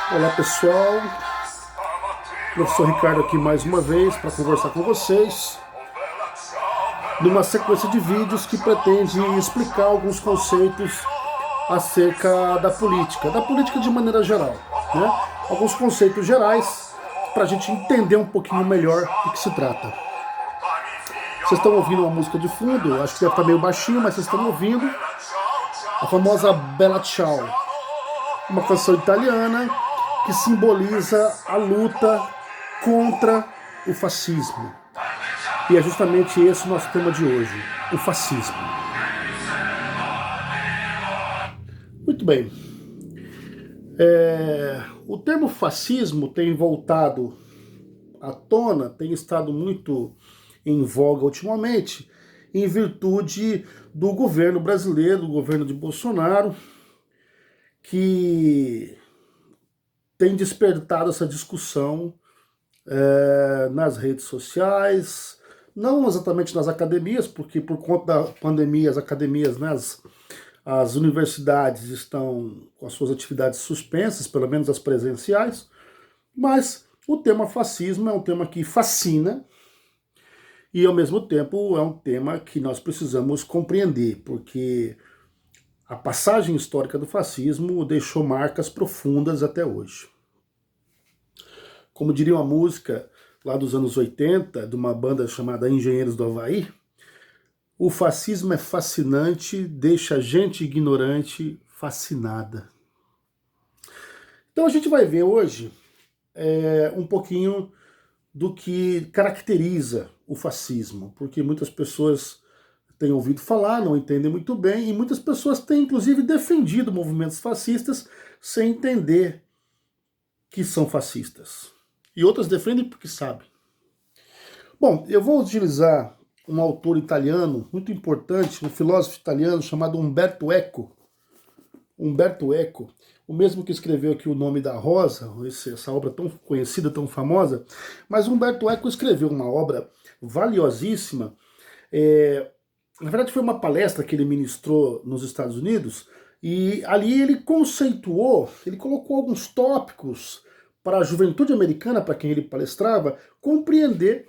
Olá pessoal, professor Ricardo aqui mais uma vez para conversar com vocês numa sequência de vídeos que pretende explicar alguns conceitos acerca da política de maneira geral, né? Alguns conceitos gerais para a gente entender um pouquinho melhor do que se trata. Vocês estão ouvindo uma música de fundo, acho que deve estar meio baixinho, mas vocês estão ouvindo a famosa Bella Ciao, uma canção italiana que simboliza a luta contra o fascismo. E é justamente esse o nosso tema de hoje, o fascismo. Muito bem. O termo fascismo tem voltado à tona, tem estado muito em voga ultimamente, em virtude do governo brasileiro, do governo de Bolsonaro, que tem despertado essa discussão nas redes sociais, não exatamente nas academias, porque por conta da pandemia as academias, né, as universidades estão com as suas atividades suspensas, pelo menos as presenciais, mas o tema fascismo é um tema que fascina e ao mesmo tempo é um tema que nós precisamos compreender, porque a passagem histórica do fascismo deixou marcas profundas até hoje. Como diria uma música lá dos anos 80, de uma banda chamada Engenheiros do Havaí, o fascismo é fascinante, deixa a gente ignorante fascinada. Então a gente vai ver hoje um pouquinho do que caracteriza o fascismo, porque muitas pessoas têm ouvido falar, não entendem muito bem, e muitas pessoas têm inclusive defendido movimentos fascistas sem entender que são fascistas. E outras defendem porque sabem. Bom, eu vou utilizar um autor italiano muito importante, um filósofo italiano chamado Umberto Eco. Umberto Eco, o mesmo que escreveu aqui O Nome da Rosa, essa obra tão conhecida, tão famosa, mas Umberto Eco escreveu uma obra valiosíssima. Na verdade foi uma palestra que ele ministrou nos Estados Unidos, e ali ele conceituou, ele colocou alguns tópicos para a juventude americana, para quem ele palestrava, compreender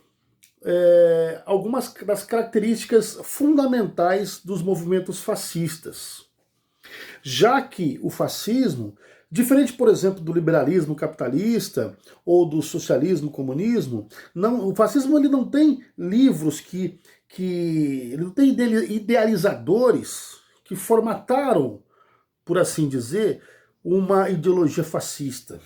algumas das características fundamentais dos movimentos fascistas. Já que o fascismo, diferente, por exemplo, do liberalismo capitalista ou do socialismo comunismo, o fascismo ele não tem livros ele não tem idealizadores que formataram, por assim dizer, uma ideologia fascista.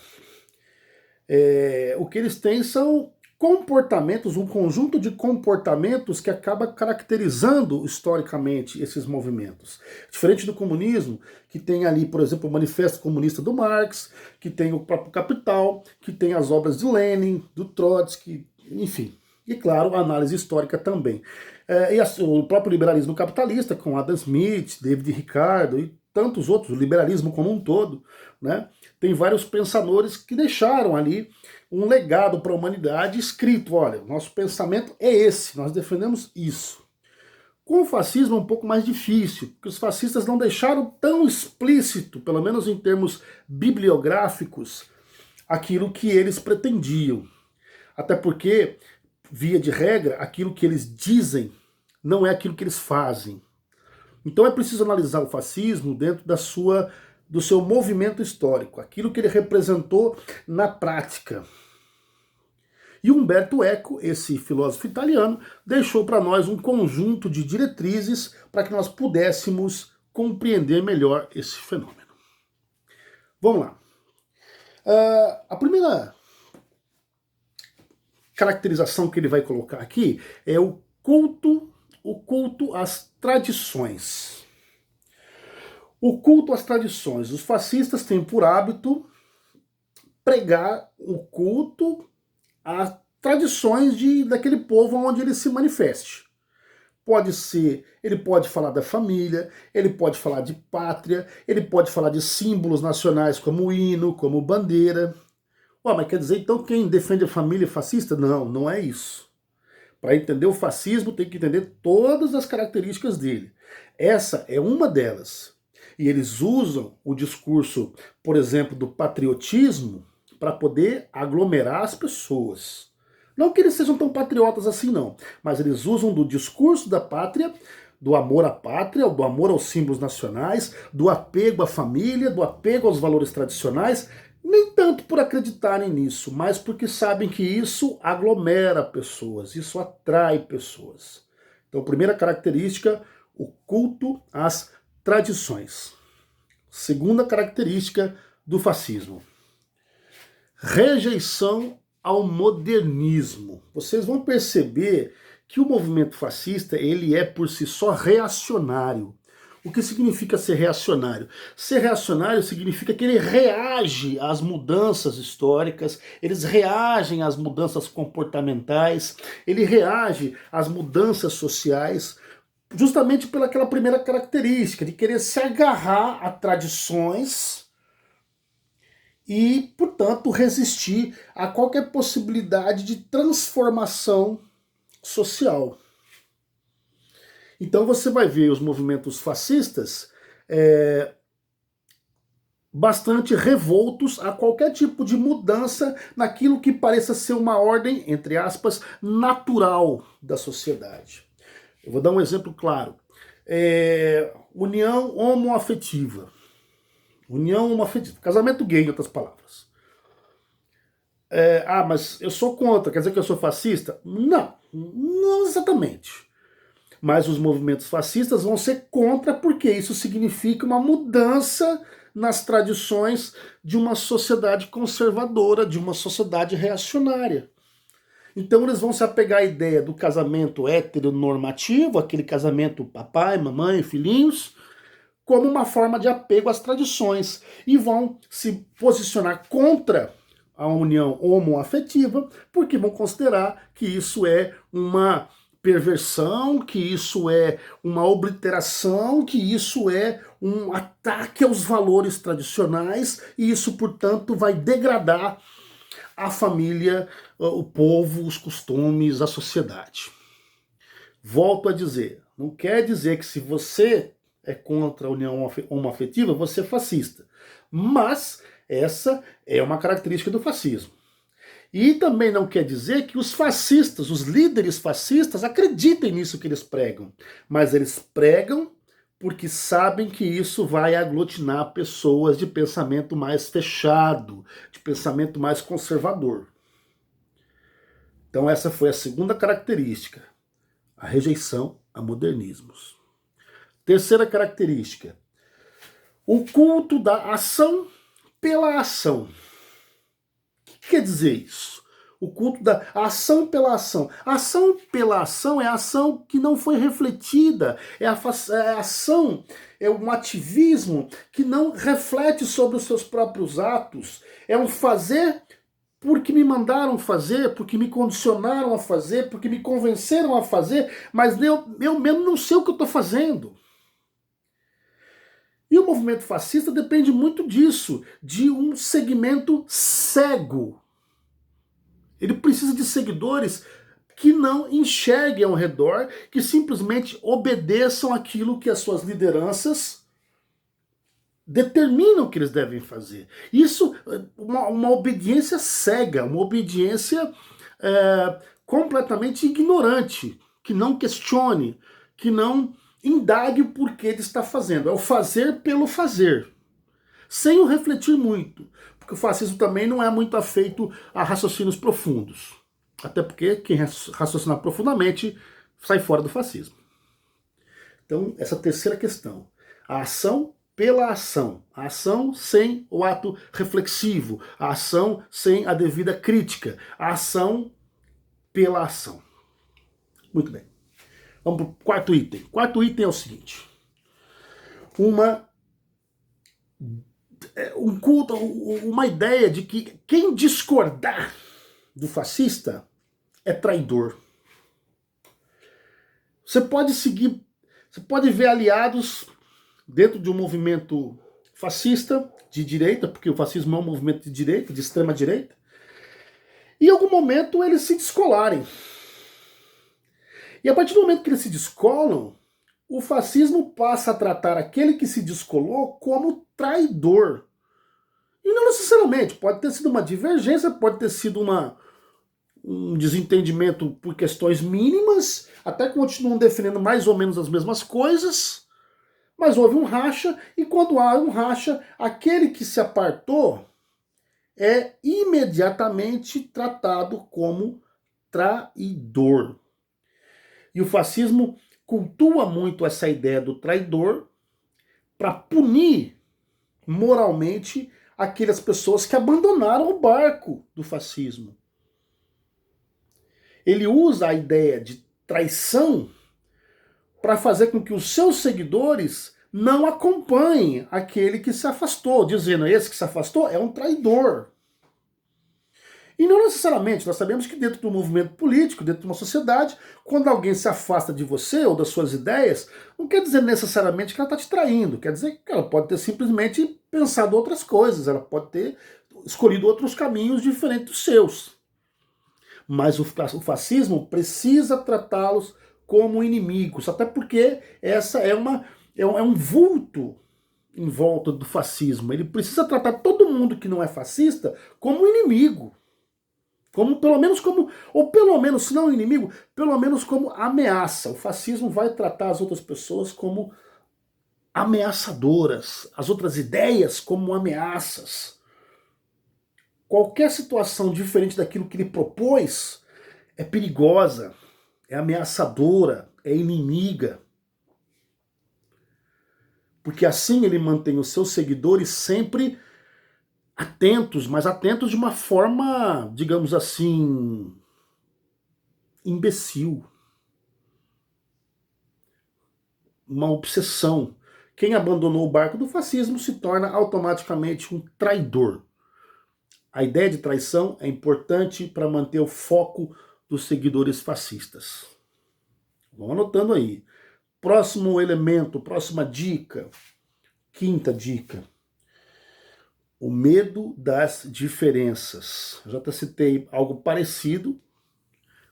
O que eles têm são comportamentos, um conjunto de comportamentos que acaba caracterizando historicamente esses movimentos. Diferente do comunismo, que tem ali, por exemplo, o Manifesto Comunista do Marx, que tem o próprio Capital, que tem as obras de Lenin, do Trotsky, enfim. E, claro, a análise histórica também. O próprio liberalismo capitalista, com Adam Smith, David Ricardo e tantos outros, o liberalismo como um todo, né? Tem vários pensadores que deixaram ali um legado para a humanidade escrito, olha, nosso pensamento é esse, nós defendemos isso. Com o fascismo é um pouco mais difícil, porque os fascistas não deixaram tão explícito, pelo menos em termos bibliográficos, aquilo que eles pretendiam. Até porque, via de regra, aquilo que eles dizem não é aquilo que eles fazem. Então é preciso analisar o fascismo dentro do seu movimento histórico, aquilo que ele representou na prática. E Umberto Eco, esse filósofo italiano, deixou para nós um conjunto de diretrizes para que nós pudéssemos compreender melhor esse fenômeno. Vamos lá. A primeira caracterização que ele vai colocar aqui é o culto às tradições. O culto às tradições. Os fascistas têm por hábito pregar o culto às tradições daquele povo onde ele se manifeste. Ele pode falar da família, ele pode falar de pátria, ele pode falar de símbolos nacionais como o hino, como bandeira. Mas quer dizer então quem defende a família é fascista? Não, não é isso. Para entender o fascismo tem que entender todas as características dele. Essa é uma delas. E eles usam o discurso, por exemplo, do patriotismo para poder aglomerar as pessoas. Não que eles sejam tão patriotas assim, não, mas eles usam do discurso da pátria, do amor à pátria, do amor aos símbolos nacionais, do apego à família, do apego aos valores tradicionais, nem tanto por acreditarem nisso, mas porque sabem que isso aglomera pessoas, isso atrai pessoas. Então, primeira característica, o culto às tradições. Segunda característica do fascismo, rejeição ao modernismo. Vocês vão perceber que o movimento fascista, ele é por si só reacionário. O que significa ser reacionário? Ser reacionário significa que ele reage às mudanças históricas, eles reagem às mudanças comportamentais, ele reage às mudanças sociais, justamente pelaquela primeira característica, de querer se agarrar a tradições e, portanto, resistir a qualquer possibilidade de transformação social. Então você vai ver os movimentos fascistas bastante revoltos a qualquer tipo de mudança naquilo que pareça ser uma ordem, entre aspas, natural da sociedade. Eu vou dar um exemplo claro. União homoafetiva. União homoafetiva. Casamento gay, em outras palavras. Mas eu sou contra, quer dizer que eu sou fascista? Não, não exatamente. Mas os movimentos fascistas vão ser contra porque isso significa uma mudança nas tradições de uma sociedade conservadora, de uma sociedade reacionária. Então eles vão se apegar à ideia do casamento heteronormativo, aquele casamento papai, mamãe, filhinhos, como uma forma de apego às tradições. E vão se posicionar contra a união homoafetiva, porque vão considerar que isso é uma perversão, que isso é uma obliteração, que isso é um ataque aos valores tradicionais, e isso, portanto, vai degradar a família, o povo, os costumes, a sociedade. Volto a dizer, não quer dizer que se você é contra a união homoafetiva, você é fascista. Mas essa é uma característica do fascismo. E também não quer dizer que os fascistas, os líderes fascistas, acreditem nisso que eles pregam. Mas eles pregam porque sabem que isso vai aglutinar pessoas de pensamento mais fechado, de pensamento mais conservador. Então essa foi a segunda característica, a rejeição a modernismos. Terceira característica, o culto da ação pela ação. O que quer dizer isso? O culto da ação pela ação. A ação pela ação é a ação que não foi refletida, é a ação, é um ativismo que não reflete sobre os seus próprios atos. É um fazer porque me mandaram fazer, porque me condicionaram a fazer, porque me convenceram a fazer, mas eu mesmo não sei o que eu estou fazendo. E o movimento fascista depende muito disso, de um segmento cego. Ele precisa de seguidores que não enxerguem ao redor, que simplesmente obedeçam aquilo que as suas lideranças determinam que eles devem fazer. Isso é uma obediência cega, uma obediência completamente ignorante, que não questione, que não indague o porquê ele está fazendo. É o fazer pelo fazer, sem o refletir muito. Porque o fascismo também não é muito afeito a raciocínios profundos. Até porque quem raciocinar profundamente sai fora do fascismo. Então, essa terceira questão. A ação pela ação. A ação sem o ato reflexivo. A ação sem a devida crítica. A ação pela ação. Muito bem. Vamos para o quarto item. O quarto item é o seguinte. Uma ideia de que quem discordar do fascista é traidor. Você pode ver aliados dentro de um movimento fascista de direita, porque o fascismo é um movimento de direita, de extrema direita, e em algum momento eles se descolarem. E a partir do momento que eles se descolam, o fascismo passa a tratar aquele que se descolou como traidor. E não necessariamente, pode ter sido uma divergência, pode ter sido um desentendimento por questões mínimas, até continuam defendendo mais ou menos as mesmas coisas, mas houve um racha, e quando há um racha, aquele que se apartou é imediatamente tratado como traidor. E o fascismo cultua muito essa ideia do traidor para punir moralmente aquelas pessoas que abandonaram o barco do fascismo. Ele usa a ideia de traição para fazer com que os seus seguidores não acompanhem aquele que se afastou, dizendo: esse que se afastou é um traidor. E não necessariamente, nós sabemos que dentro do movimento político, dentro de uma sociedade, quando alguém se afasta de você ou das suas ideias, não quer dizer necessariamente que ela está te traindo, quer dizer que ela pode ter simplesmente pensado outras coisas, ela pode ter escolhido outros caminhos diferentes dos seus. Mas o fascismo precisa tratá-los como inimigos, até porque essa é um vulto em volta do fascismo. Ele precisa tratar todo mundo que não é fascista como inimigo. Ou pelo menos, se não inimigo, pelo menos como ameaça. O fascismo vai tratar as outras pessoas como ameaçadoras, as outras ideias como ameaças. Qualquer situação diferente daquilo que ele propôs é perigosa, é ameaçadora, é inimiga. Porque assim ele mantém os seus seguidores sempre atentos, mas atentos de uma forma, digamos assim, imbecil. Uma obsessão. Quem abandonou o barco do fascismo se torna automaticamente um traidor. A ideia de traição é importante para manter o foco dos seguidores fascistas. Vão anotando aí. Próximo elemento, próxima dica. Quinta dica. O medo das diferenças. Eu já até citei algo parecido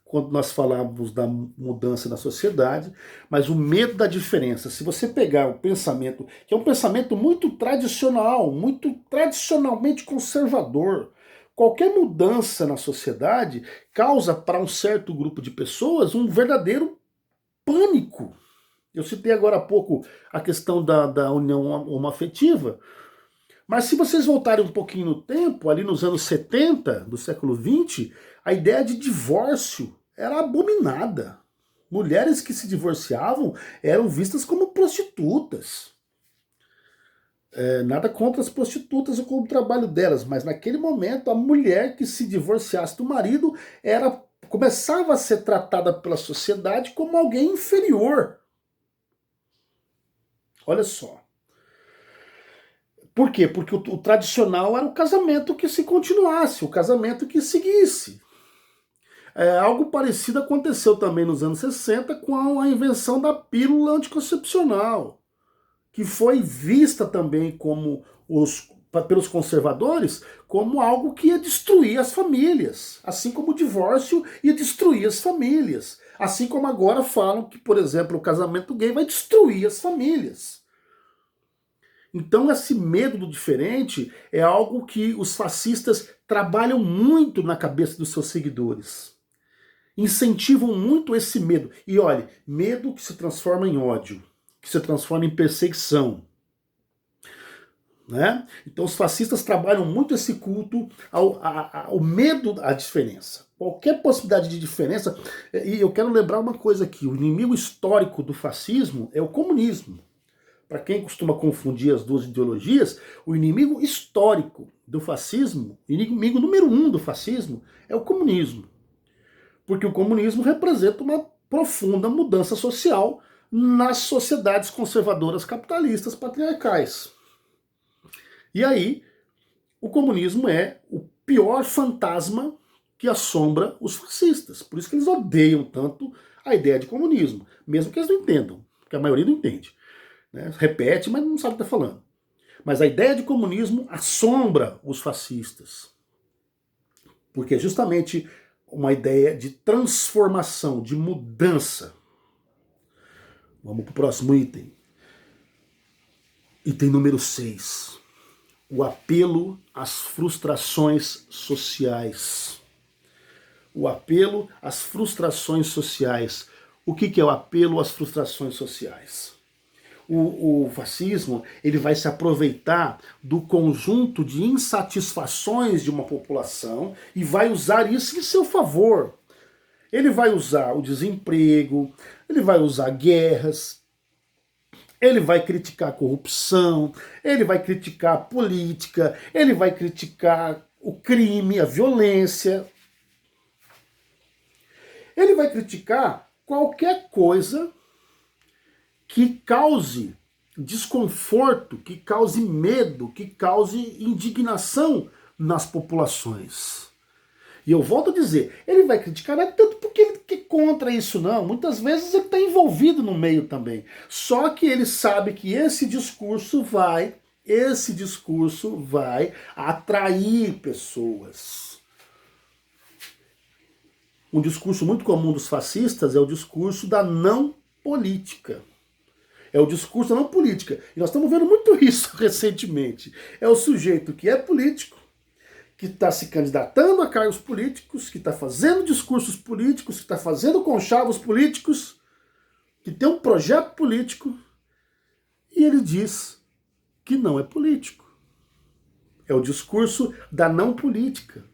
quando nós falávamos da mudança na sociedade, mas o medo da diferença. Se você pegar o pensamento, que é um pensamento muito tradicional, muito tradicionalmente conservador, qualquer mudança na sociedade causa para um certo grupo de pessoas um verdadeiro pânico. Eu citei agora há pouco a questão da união homoafetiva, mas se vocês voltarem um pouquinho no tempo, ali nos anos 70 do século XX, a ideia de divórcio era abominada. Mulheres que se divorciavam eram vistas como prostitutas. Nada contra as prostitutas ou contra o trabalho delas, mas naquele momento a mulher que se divorciasse do marido começava a ser tratada pela sociedade como alguém inferior. Olha só. Por quê? Porque o tradicional era o casamento que se continuasse, o casamento que seguisse. Algo parecido aconteceu também nos anos 60 com a invenção da pílula anticoncepcional, que foi vista também pelos conservadores como algo que ia destruir as famílias, assim como o divórcio ia destruir as famílias, assim como agora falam que, por exemplo, o casamento gay vai destruir as famílias. Então esse medo do diferente é algo que os fascistas trabalham muito na cabeça dos seus seguidores. Incentivam muito esse medo. E olhe, medo que se transforma em ódio, que se transforma em perseguição. Né? Então os fascistas trabalham muito esse culto ao medo à diferença. Qualquer possibilidade de diferença. E eu quero lembrar uma coisa aqui: o inimigo histórico do fascismo é o comunismo. Para quem costuma confundir as duas ideologias, o inimigo histórico do fascismo, inimigo número 1 do fascismo, é o comunismo. Porque o comunismo representa uma profunda mudança social nas sociedades conservadoras capitalistas patriarcais. E aí, o comunismo é o pior fantasma que assombra os fascistas. Por isso que eles odeiam tanto a ideia de comunismo, mesmo que eles não entendam, porque a maioria não entende. Né? Repete, mas não sabe o que está falando. Mas a ideia de comunismo assombra os fascistas. Porque é justamente uma ideia de transformação, de mudança. Vamos para o próximo item. Item número 6. O apelo às frustrações sociais. O apelo às frustrações sociais. O que é o apelo às frustrações sociais? O fascismo, ele vai se aproveitar do conjunto de insatisfações de uma população e vai usar isso em seu favor. Ele vai usar o desemprego, ele vai usar guerras, ele vai criticar a corrupção, ele vai criticar a política, ele vai criticar o crime, a violência. Ele vai criticar qualquer coisa que cause desconforto, que cause medo, que cause indignação nas populações. E eu volto a dizer, ele vai criticar não é tanto porque ele é contra isso não, muitas vezes ele está envolvido no meio também. Só que ele sabe que esse discurso vai atrair pessoas. Um discurso muito comum dos fascistas é o discurso da não política. É o discurso da não política. E nós estamos vendo muito isso recentemente. É o sujeito que é político, que está se candidatando a cargos políticos, que está fazendo discursos políticos, que está fazendo conchavos políticos, que tem um projeto político, e ele diz que não é político. É o discurso da não política,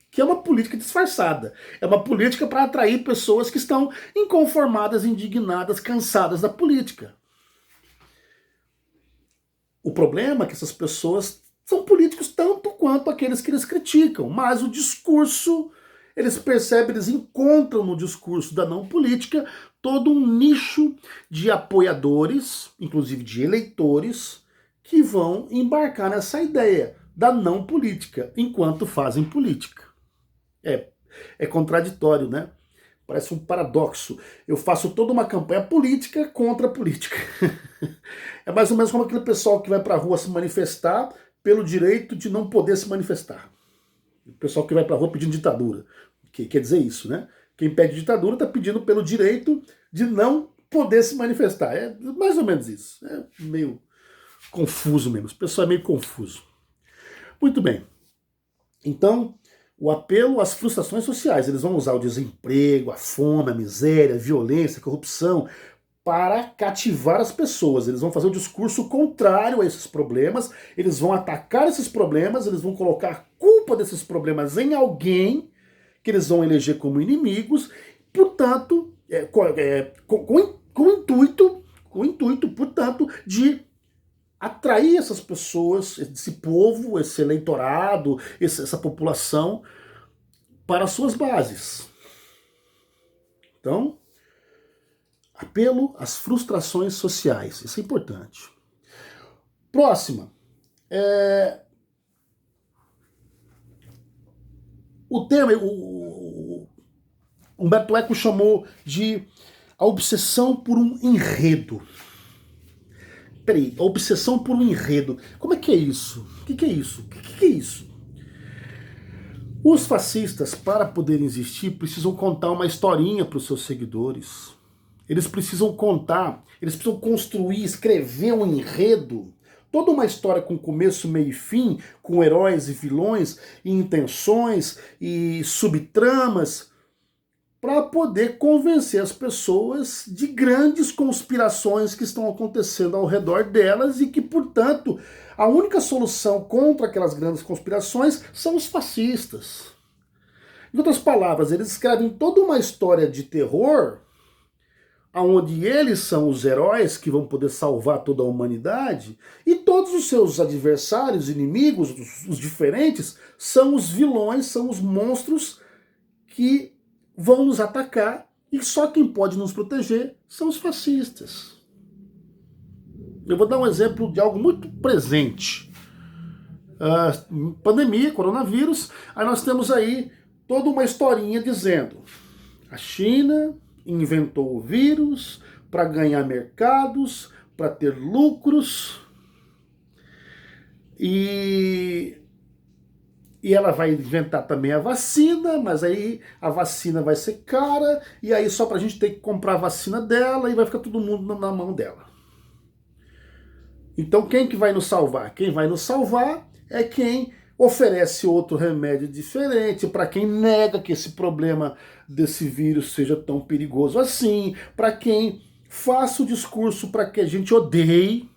que é uma política disfarçada. É uma política para atrair pessoas que estão inconformadas, indignadas, cansadas da política. O problema é que essas pessoas são políticos tanto quanto aqueles que eles criticam, mas o discurso, eles percebem, eles encontram no discurso da não política todo um nicho de apoiadores, inclusive de eleitores, que vão embarcar nessa ideia da não política, enquanto fazem política. É contraditório, né? Parece um paradoxo. Eu faço toda uma campanha política contra a política. É mais ou menos como aquele pessoal que vai pra rua se manifestar pelo direito de não poder se manifestar. O pessoal que vai pra rua pedindo ditadura. Que quer dizer isso, né? Quem pede ditadura está pedindo pelo direito de não poder se manifestar. É mais ou menos isso. É meio confuso mesmo. O pessoal é meio confuso. Muito bem. Então, o apelo às frustrações sociais. Eles vão usar o desemprego, a fome, a miséria, a violência, a corrupção para cativar as pessoas. Eles vão fazer um discurso contrário a esses problemas, eles vão atacar esses problemas, eles vão colocar a culpa desses problemas em alguém que eles vão eleger como inimigos, portanto, com o intuito, portanto, de atrair essas pessoas, esse povo, esse eleitorado, essa população para as suas bases. Então, apelo às frustrações sociais, isso é importante. Próxima. O termo, o Humberto Eco chamou de a obsessão por um enredo. Peraí, a obsessão por um enredo. Como é que é isso? O que é isso? O que é isso? Os fascistas, para poderem existir, precisam contar uma historinha para os seus seguidores. Eles precisam contar, eles precisam construir, escrever um enredo. Toda uma história com começo, meio e fim, com heróis e vilões, e intenções e subtramas, para poder convencer as pessoas de grandes conspirações que estão acontecendo ao redor delas e que, portanto, a única solução contra aquelas grandes conspirações são os fascistas. Em outras palavras, eles escrevem toda uma história de terror, onde eles são os heróis que vão poder salvar toda a humanidade, e todos os seus adversários, inimigos, os diferentes, são os vilões, são os monstros que vão nos atacar, e só quem pode nos proteger são os fascistas. Eu vou dar um exemplo de algo muito presente. Pandemia, coronavírus, aí nós temos aí toda uma historinha dizendo: a China inventou o vírus para ganhar mercados, para ter lucros, e E ela vai inventar também a vacina, mas aí a vacina vai ser cara, e aí só pra gente ter que comprar a vacina dela, e vai ficar todo mundo na mão dela. Então quem que vai nos salvar? Quem vai nos salvar é quem oferece outro remédio diferente, para quem nega que esse problema desse vírus seja tão perigoso assim, para quem faça o discurso para que a gente odeie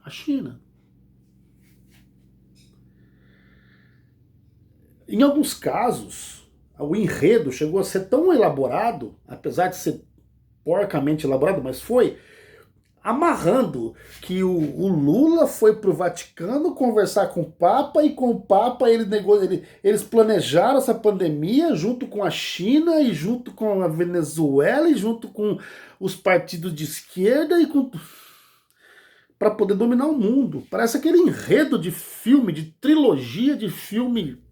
a China. Em alguns casos, o enredo chegou a ser tão elaborado, apesar de ser porcamente elaborado, mas foi, amarrando que o Lula foi pro Vaticano conversar com o Papa, e com o Papa eles planejaram essa pandemia junto com a China e junto com a Venezuela e junto com os partidos de esquerda e com para poder dominar o mundo. Parece aquele enredo de filme, de trilogia de filme,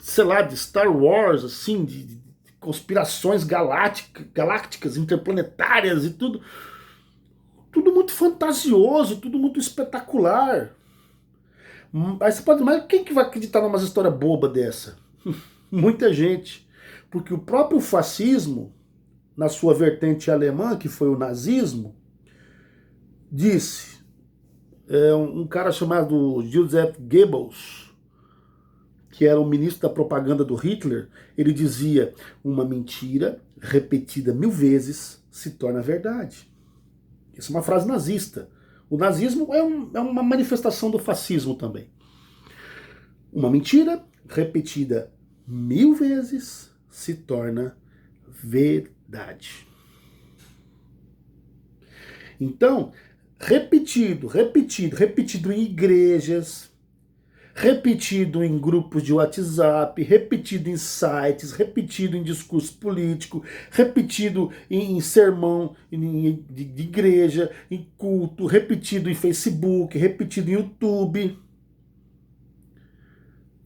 sei lá, de Star Wars, assim, de conspirações galácticas, interplanetárias e tudo. Tudo muito fantasioso, tudo muito espetacular. Aí você pode imaginar, quem que vai acreditar numa história boba dessa? Muita gente. Porque o próprio fascismo, na sua vertente alemã, que foi o nazismo, disse, um cara chamado Joseph Goebbels, que era o ministro da propaganda do Hitler, ele dizia: uma mentira repetida 1000 vezes se torna verdade. Isso é uma frase nazista. O nazismo é uma manifestação do fascismo também. Uma mentira repetida 1000 vezes se torna verdade. Então, repetido em igrejas, repetido em grupos de WhatsApp, repetido em sites, repetido em discurso político, repetido em sermão de igreja, em culto, repetido em Facebook, repetido em YouTube.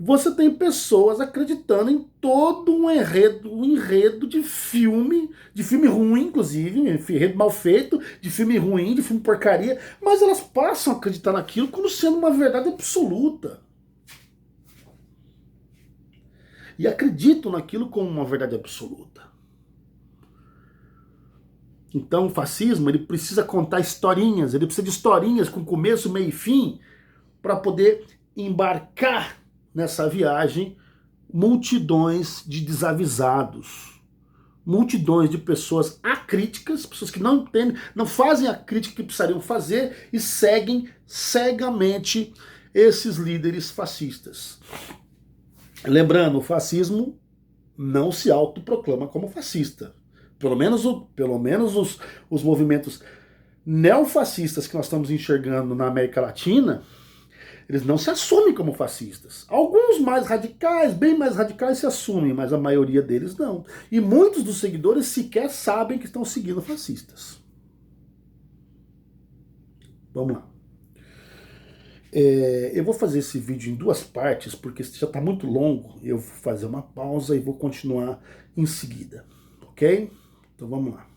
Você tem pessoas acreditando em todo um enredo de filme ruim, inclusive, enredo mal feito, de filme ruim, de filme porcaria, mas elas passam a acreditar naquilo como sendo uma verdade absoluta. E acreditam naquilo como uma verdade absoluta. Então o fascismo, ele precisa contar historinhas, ele precisa de historinhas com começo, meio e fim, para poder embarcar nessa viagem multidões de desavisados, multidões de pessoas acríticas, pessoas que não entendem, não fazem a crítica que precisariam fazer e seguem cegamente esses líderes fascistas. Lembrando, o fascismo não se autoproclama como fascista. Pelo menos os movimentos neofascistas que nós estamos enxergando na América Latina, eles não se assumem como fascistas. Alguns mais radicais, bem mais radicais, se assumem, mas a maioria deles não. E muitos dos seguidores sequer sabem que estão seguindo fascistas. Vamos lá. Eu vou fazer esse vídeo em 2 partes, porque já está muito longo. Eu vou fazer uma pausa e vou continuar em seguida, ok? Então vamos lá.